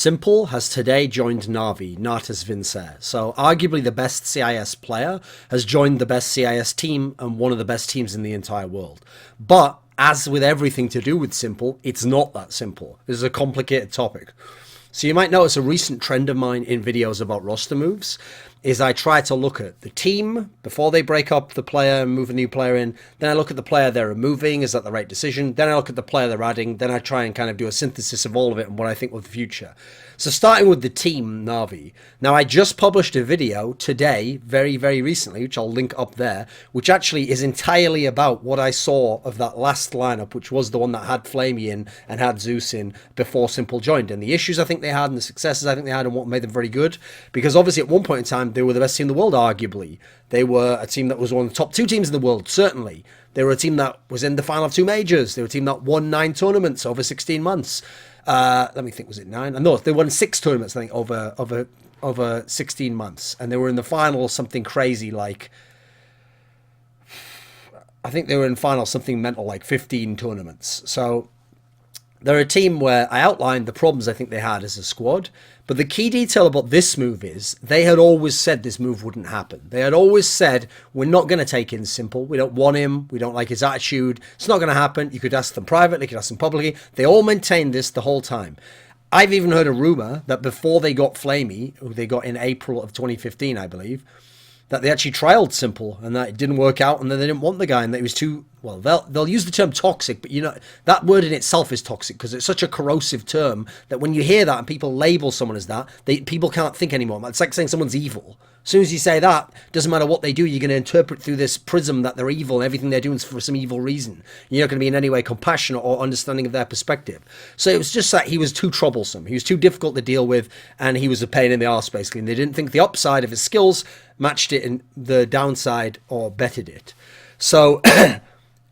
s1mple has today joined Navi, Natus Vincere. So arguably the best CIS player has joined the best CIS team and one of the best teams in the entire world. But as with everything to do with s1mple, it's not that simple. This is a complicated topic. So you might notice a recent trend of mine in videos about roster moves is I try to look at the team before they break up the player and move a new player in. Then I look at the player they're removing. Is that the right decision? Then I look at the player they're adding. Then I try and kind of do a synthesis of all of it and what I think of the future. So starting with the team, Navi. Now, I just published a video today, very, very recently, which I'll link up there, which actually is entirely about what I saw of that last lineup, which was the one that had Flamey in and had Zeus in before s1mple joined. And the issues I think they had and the successes I think they had and what made them very good. Because obviously at one point in time, they were the best team in the world, arguably. They were a team that was one of the top two teams in the world, certainly. They were a team that was in the final of 2 majors. They were a team that won 9 tournaments over 16 months. Let me think, was it 9? No, they won 6 tournaments, I think, over 16 months. And they were in the final something crazy like, I think they were in final something mental like 15 tournaments. So they're a team where I outlined the problems I think they had as a squad. But the key detail about this move is they had always said this move wouldn't happen. They had always said, we're not going to take in s1mple. We don't want him. We don't like his attitude. It's not going to happen. You could ask them privately. You could ask them publicly. They all maintained this the whole time. I've even heard a rumor that before they got Flamey, who they got in April of 2015, I believe, that they actually trialed s1mple and that it didn't work out and then they didn't want the guy and that he was too, well, they'll use the term toxic, but you know, that word in itself is toxic because it's such a corrosive term that when you hear that and people label someone as that, people can't think anymore. It's like saying someone's evil. As soon as you say that, doesn't matter what they do, you're going to interpret through this prism that they're evil and everything they're doing is for some evil reason. You're not going to be in any way compassionate or understanding of their perspective. So it was just that he was too troublesome. He was too difficult to deal with and he was a pain in the arse basically. And they didn't think the upside of his skills matched it in the downside or bettered it. So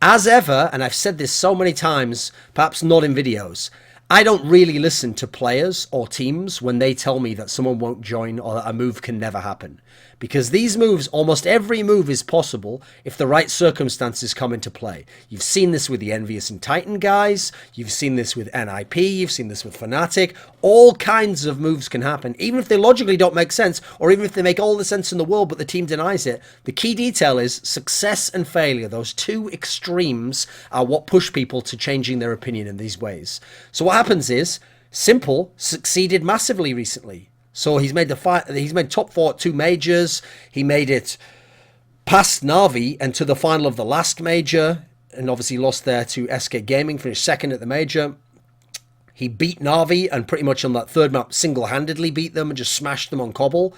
as ever, and I've said this so many times, perhaps not in videos, I don't really listen to players or teams when they tell me that someone won't join or that a move can never happen. Because these moves, almost every move is possible if the right circumstances come into play. You've seen this with the Envious and Titan guys. You've seen this with NIP. You've seen this with Fnatic. All kinds of moves can happen, even if they logically don't make sense, or even if they make all the sense in the world, but the team denies it. The key detail is success and failure. Those two extremes are what push people to changing their opinion in these ways. So what happens is, s1mple succeeded massively recently. So he's made he's made top 4 at 2 majors. He made it past Navi and to the final of the last major, and obviously lost there to SK Gaming, finished second at the major. He beat Navi and pretty much on that third map single-handedly beat them and just smashed them on Cobble.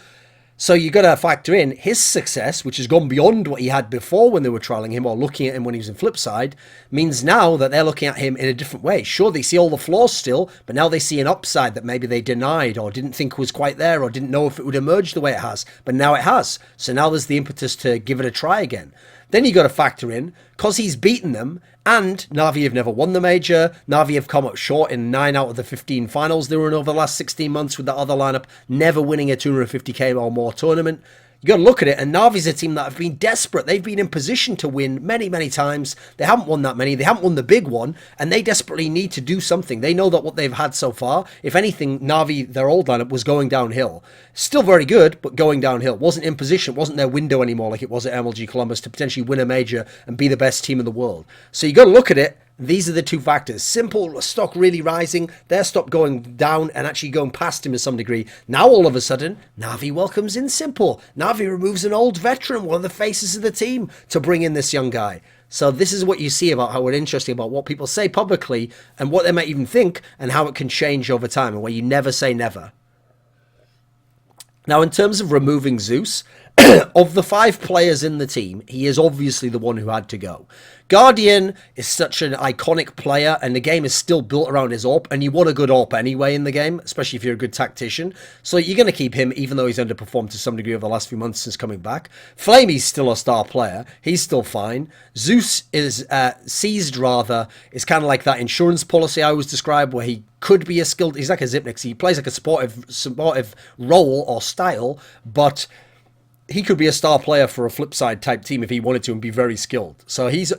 So you got to factor in his success, which has gone beyond what he had before when they were trialing him or looking at him when he was in Flipside, means now that they're looking at him in a different way. Sure, they see all the flaws still, but now they see an upside that maybe they denied or didn't think was quite there or didn't know if it would emerge the way it has. But now it has. So now there's the impetus to give it a try again. Then you got to factor in, because he's beaten them, and Navi have never won the major, Navi have come up short in 9 out of the 15 finals they were in over the last 16 months with that other lineup, never winning a 250k or more tournament. You got to look at it, and Navi's a team that have been desperate. They've been in position to win many, many times. They haven't won that many. They haven't won the big one, and they desperately need to do something. They know that what they've had so far, if anything, Navi, their old lineup, was going downhill. Still very good, but going downhill. Wasn't in position, wasn't their window anymore like it was at MLG Columbus to potentially win a major and be the best team in the world. So you got to look at it. These are the two factors. s1mple stock really rising, their stock going down and actually going past him to some degree. Now all of a sudden, Navi welcomes in s1mple. Navi removes an old veteran, one of the faces of the team, to bring in this young guy. So this is what you see about how it's interesting about what people say publicly and what they might even think and how it can change over time and where you never say never. Now, in terms of removing Zeus, of the 5 players in the team, he is obviously the one who had to go. Guardian is such an iconic player, and the game is still built around his AWP, and you want a good AWP anyway in the game, especially if you're a good tactician. So you're going to keep him, even though he's underperformed to some degree over the last few months since coming back. Flamey's still a star player. He's still fine. Zeus is seized, rather, is kind of like that insurance policy I always describe, where he could be a skilled... He's like a Zipnix. He plays like a supportive role or style, but he could be a star player for a Flipside type team if he wanted to and be very skilled. So he's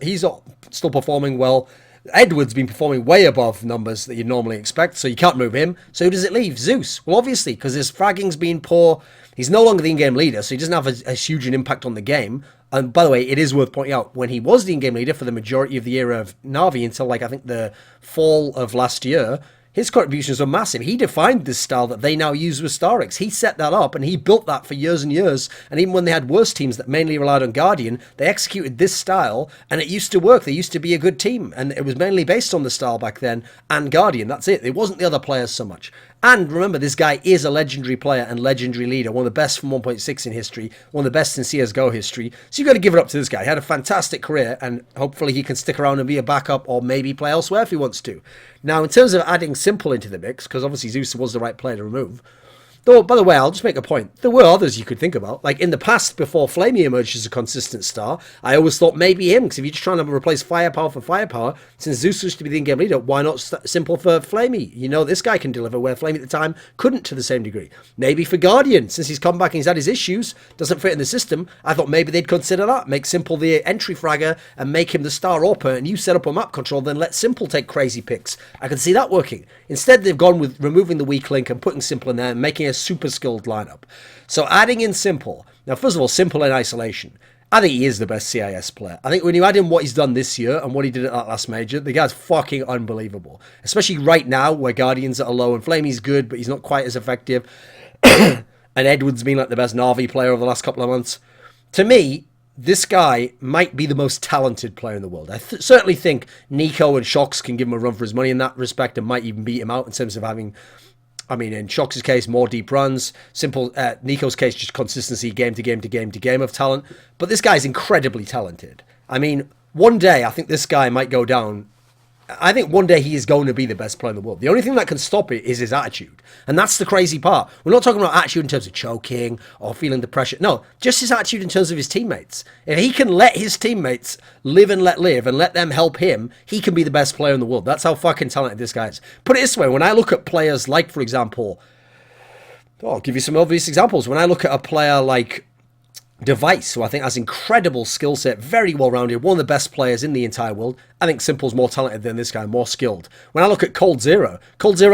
still performing well. Edward's been performing way above numbers that you'd normally expect, so you can't move him. So who does it leave? Zeus. Well, obviously, because his fragging's been poor. He's no longer the in-game leader, so he doesn't have a huge an impact on the game. And by the way, it is worth pointing out, when he was the in-game leader for the majority of the era of Na'vi until, like, I think the fall of last year, his contributions were massive. He defined this style that they now use with Starix. He set that up, and he built that for years and years. And even when they had worse teams that mainly relied on Guardian, they executed this style, and it used to work. They used to be a good team, and it was mainly based on the style back then and Guardian. That's it. It wasn't the other players so much. And remember, this guy is a legendary player and legendary leader, one of the best from 1.6 in history, one of the best in CSGO history. So you've got to give it up to this guy. He had a fantastic career, and hopefully he can stick around and be a backup or maybe play elsewhere if he wants to. Now, in terms of adding s1mple into the mix, because obviously Zeus was the right player to remove, though, by the way, I'll just make a point. There were others you could think about. Like in the past, before Flamey emerged as a consistent star, I always thought maybe him, because if you're just trying to replace firepower for firepower, since Zeus used to be the in-game leader, why not s1mple for Flamey? You know, this guy can deliver where Flamey at the time couldn't to the same degree. Maybe for Guardian, since he's come back and he's had his issues, doesn't fit in the system, I thought maybe they'd consider that. Make s1mple the entry fragger and make him the star AWPer, and you set up a map control, then let s1mple take crazy picks. I can see that working. Instead, they've gone with removing the weak link and putting s1mple in there and making a super skilled lineup. So adding in s1mple. Now, first of all, s1mple in isolation. I think he is the best CIS player. I think when you add in what he's done this year and what he did at that last major, the guy's fucking unbelievable. Especially right now where Guardians are low and Flamey's good, but he's not quite as effective. And Edward's been like the best Na'Vi player over the last couple of months. To me, this guy might be the most talented player in the world. I certainly think Nico and Shox can give him a run for his money in that respect and might even beat him out in terms of having... I mean, in Shox's case, more deep runs. s1mple, Nico's case, just consistency, game to game to game to game of talent. But this guy's incredibly talented. I mean, one day, I think this guy might go down. I think one day he is going to be the best player in the world. The only thing that can stop it is his attitude. And that's the crazy part. We're not talking about attitude in terms of choking or feeling the pressure. No, just his attitude in terms of his teammates. If he can let his teammates live and let them help him, he can be the best player in the world. That's how fucking talented this guy is. Put it this way, when I look at players like, for example, I'll give you some obvious examples. When I look at a player like Device, who I think has incredible skill set, very well-rounded, one of the best players in the entire world. I think s1mple's more talented than this guy, more skilled. When I look at coldzera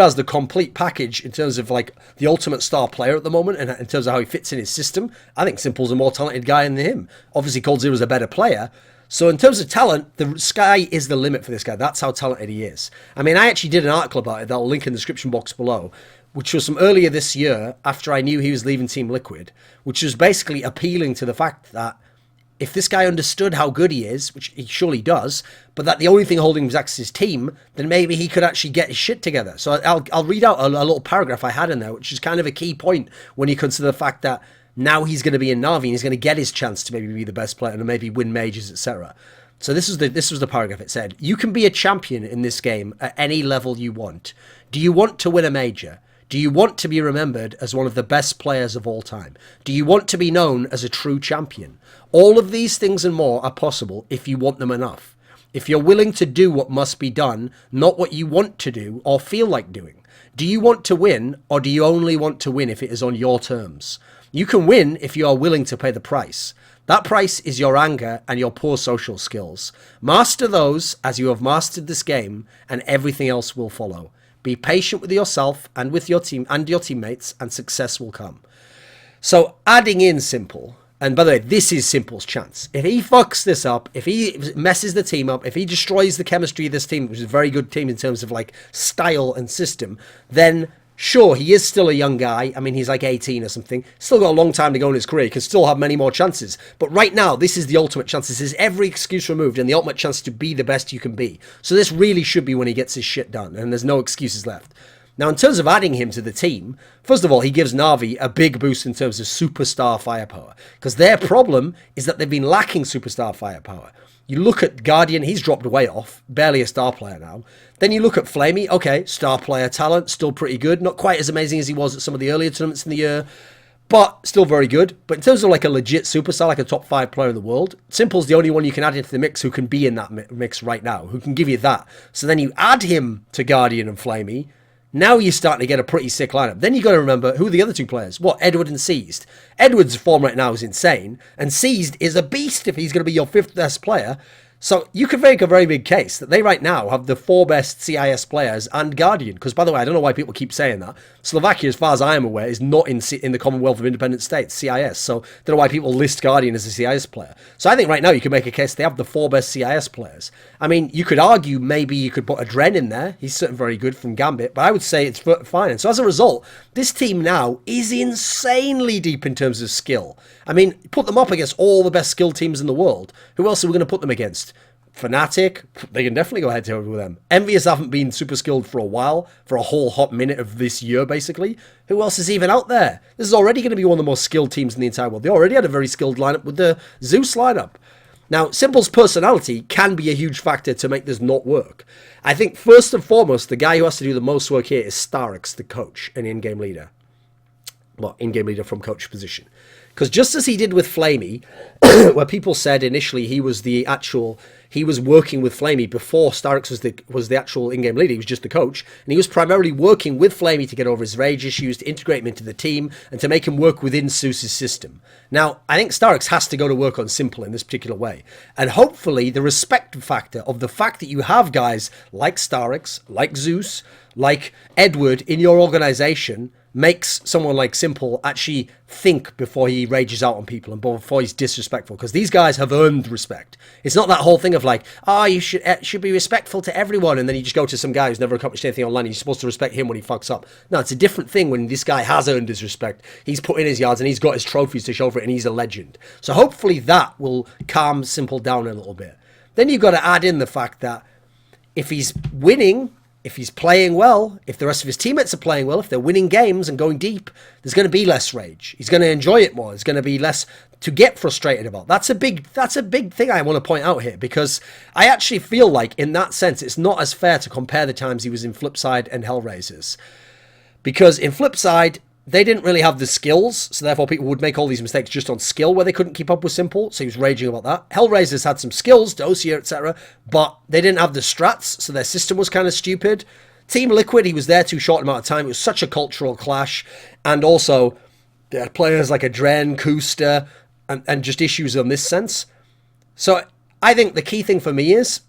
has the complete package in terms of like the ultimate star player at the moment, and in terms of how he fits in his system. I think s1mple's a more talented guy than him. Obviously, coldzera's a better player. So in terms of talent, the sky is the limit for this guy. That's how talented he is. I mean, I actually did an article about it that I'll link in the description box below, which was from earlier this year after I knew he was leaving Team Liquid, which was basically appealing to the fact that if this guy understood how good he is, which he surely does, but that the only thing holding him back is his team, then maybe he could actually get his shit together. So I'll read out a little paragraph I had in there, which is kind of a key point when you consider the fact that now he's going to be in Na'Vi and he's going to get his chance to maybe be the best player and maybe win majors, etc. So this was the paragraph. It said, "You can be a champion in this game at any level you want. Do you want to win a major? Do you want to be remembered as one of the best players of all time? Do you want to be known as a true champion? All of these things and more are possible if you want them enough. If you're willing to do what must be done, not what you want to do or feel like doing. Do you want to win, or do you only want to win if it is on your terms? You can win if you are willing to pay the price. That price is your anger and your poor social skills. Master those as you have mastered this game, and everything else will follow. Be patient with yourself and with your team and your teammates, and success will come." So adding in s1mple, and by the way, this is s1mple's chance. If he fucks this up, if he messes the team up, if he destroys the chemistry of this team, which is a very good team in terms of like style and system, then sure, he is still a young guy. I mean, he's like 18 or something. Still got a long time to go in his career. He can still have many more chances. But right now, this is the ultimate chance. This is every excuse removed and the ultimate chance to be the best you can be. So this really should be when he gets his shit done, and there's no excuses left. Now, in terms of adding him to the team, first of all, he gives Na'Vi a big boost in terms of superstar firepower, because their problem is that they've been lacking superstar firepower. You look at Guardian, he's dropped way off, barely a star player now. Then you look at Flamey, okay, star player talent, still pretty good. Not quite as amazing as he was at some of the earlier tournaments in the year, but still very good. But in terms of like a legit superstar, like a top 5 player in the world, s1mple's the only one you can add into the mix who can be in that mix right now, who can give you that. So then you add him to Guardian and Flamey. Now you're starting to get a pretty sick lineup. Then you got to remember, who are the other two players? What, Edward and Seized? Edward's form right now is insane, and Seized is a beast if he's going to be your 5th best player. So you could make a very big case that they right now have the 4 best CIS players and Guardian. Because, by the way, I don't know why people keep saying that. Slovakia, as far as I am aware, is not in the Commonwealth of Independent States, CIS. So I don't know why people list Guardian as a CIS player. So I think right now you can make a case they have the 4 best CIS players. I mean, you could argue maybe you could put a Dren in there. He's certainly very good from Gambit. But I would say it's fine. And so as a result, this team now is insanely deep in terms of skill. I mean, put them up against all the best skilled teams in the world. Who else are we going to put them against? Fnatic, they can definitely go head-to-head with them. Envious haven't been super skilled for a while, for a whole hot minute of this year, basically. Who else is even out there? This is already going to be one of the most skilled teams in the entire world. They already had a very skilled lineup with the Zeus lineup. Now, s1mple's personality can be a huge factor to make this not work. I think, first and foremost, the guy who has to do the most work here is Starix, the coach and in-game leader. Well, in-game leader from coach position. Because just as he did with Flamey, where people said initially he was working with Flamey before Starix was the actual in-game leader, he was just the coach, and he was primarily working with Flamey to get over his rage issues, to integrate him into the team, and to make him work within Zeus's system. Now, I think Starix has to go to work on s1mple in this particular way, and hopefully the respect factor of the fact that you have guys like Starix, like Zeus, like Edward in your organization makes someone like s1mple actually think before he rages out on people and before he's disrespectful, because these guys have earned respect. It's not that whole thing of like, you should be respectful to everyone, and then you just go to some guy who's never accomplished anything online and you're supposed to respect him when he fucks up. No, it's a different thing when this guy has earned his respect. He's put in his yards and he's got his trophies to show for it, and he's a legend. So hopefully that will calm s1mple down a little bit. Then you've got to add in the fact that if he's winning, if he's playing well, if the rest of his teammates are playing well, if they're winning games and going deep, there's going to be less rage. He's going to enjoy it more. There's going to be less to get frustrated about. That's a big thing I want to point out here, because I actually feel like in that sense, it's not as fair to compare the times he was in Flipside and Hellraisers. Because in Flipside, they didn't really have the skills, so therefore people would make all these mistakes just on skill where they couldn't keep up with s1mple, so he was raging about that. Hellraisers had some skills, Dossier, etc., but they didn't have the strats, so their system was kind of stupid. Team Liquid, he was there too short amount of time. It was such a cultural clash, and also there are players like a Dren, Kusta, and just issues on this sense. So I think the key thing for me is,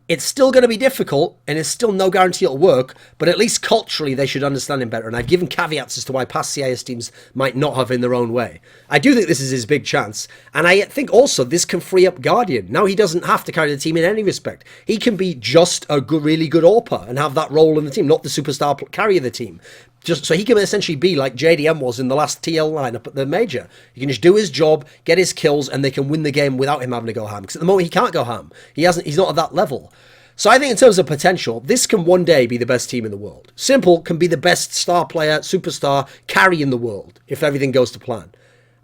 it's still going to be difficult, and it's still no guarantee it'll work, but at least culturally they should understand him better. And I've given caveats as to why past CIS teams might not have in their own way. I do think this is his big chance, and I think also this can free up Guardian. Now he doesn't have to carry the team in any respect. He can be just a really good AWPer and have that role in the team, not the superstar carry of the team. Just so he can essentially be like JDM was in the last TL lineup at the major. He can just do his job, get his kills, and they can win the game without him having to go ham. Because at the moment he can't go ham. He's not at that level. So I think in terms of potential, this can one day be the best team in the world. s1mple can be the best star player, superstar, carry in the world if everything goes to plan.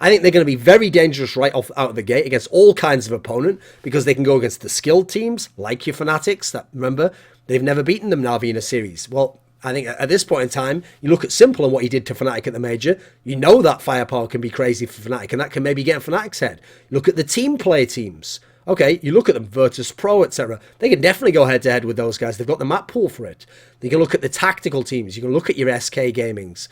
I think they're going to be very dangerous right off out of the gate against all kinds of opponent, because they can go against the skilled teams like your Fanatics. That, remember, they've never beaten them Na'Vi in a series. Well, I think at this point in time, you look at s1mple and what he did to Fnatic at the major, you know that firepower can be crazy for Fnatic, and that can maybe get in Fnatic's head. Look at the team play teams. Okay, you look at them, Virtus Pro, etc. They can definitely go head-to-head with those guys. They've got the map pool for it. You can look at the tactical teams. You can look at your SK Gamings.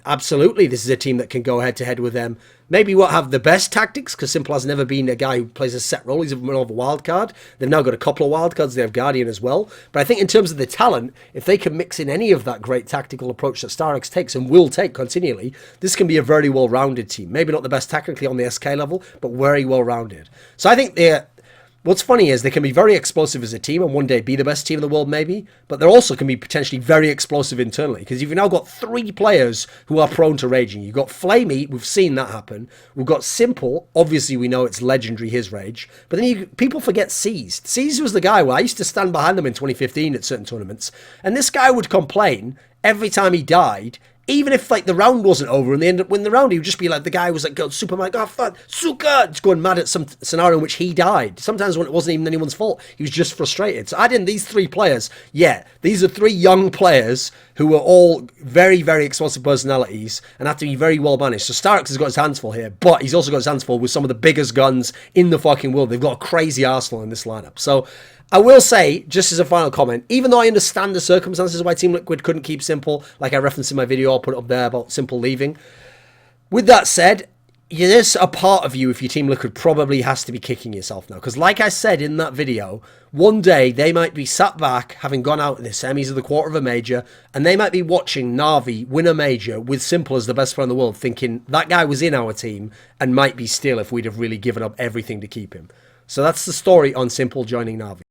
Absolutely, this is a team that can go head-to-head with them. Maybe won't have the best tactics, because s1mple has never been a guy who plays a set role. He's more of a wild card. They've now got a couple of wild cards. They have Guardian as well. But I think in terms of the talent, if they can mix in any of that great tactical approach that Starix takes and will take continually, this can be a very well-rounded team. Maybe not the best technically on the SK level, but very well-rounded. So I think what's funny is they can be very explosive as a team and one day be the best team in the world maybe, but they also can be potentially very explosive internally, because you've now got 3 players who are prone to raging. You've got Flamey, we've seen that happen. We've got s1mple, obviously we know it's legendary, his rage, but then people forget Seized. Seized was the guy where I used to stand behind them in 2015 at certain tournaments, and this guy would complain every time he died. Even if like the round wasn't over and they ended up winning the round, he would just be like, the guy was like, go super mad, oh fuck, Suka, just going mad at some scenario in which he died. Sometimes when it wasn't even anyone's fault, he was just frustrated. So add in these 3 players, these are 3 young players who were all very, very explosive personalities and have to be very well managed. So Starix has got his hands full here, but he's also got his hands full with some of the biggest guns in the fucking world. They've got a crazy arsenal in this lineup. So I will say, just as a final comment, even though I understand the circumstances why Team Liquid couldn't keep s1mple, like I referenced in my video, I'll put it up there about s1mple leaving. With that said, there's a part of you, if you're Team Liquid, probably has to be kicking yourself now. Because like I said in that video, one day they might be sat back, having gone out in the semis of the quarter of a major, and they might be watching Na'Vi win a major with s1mple as the best player in the world, thinking that guy was in our team and might be still if we'd have really given up everything to keep him. So that's the story on s1mple joining Na'Vi.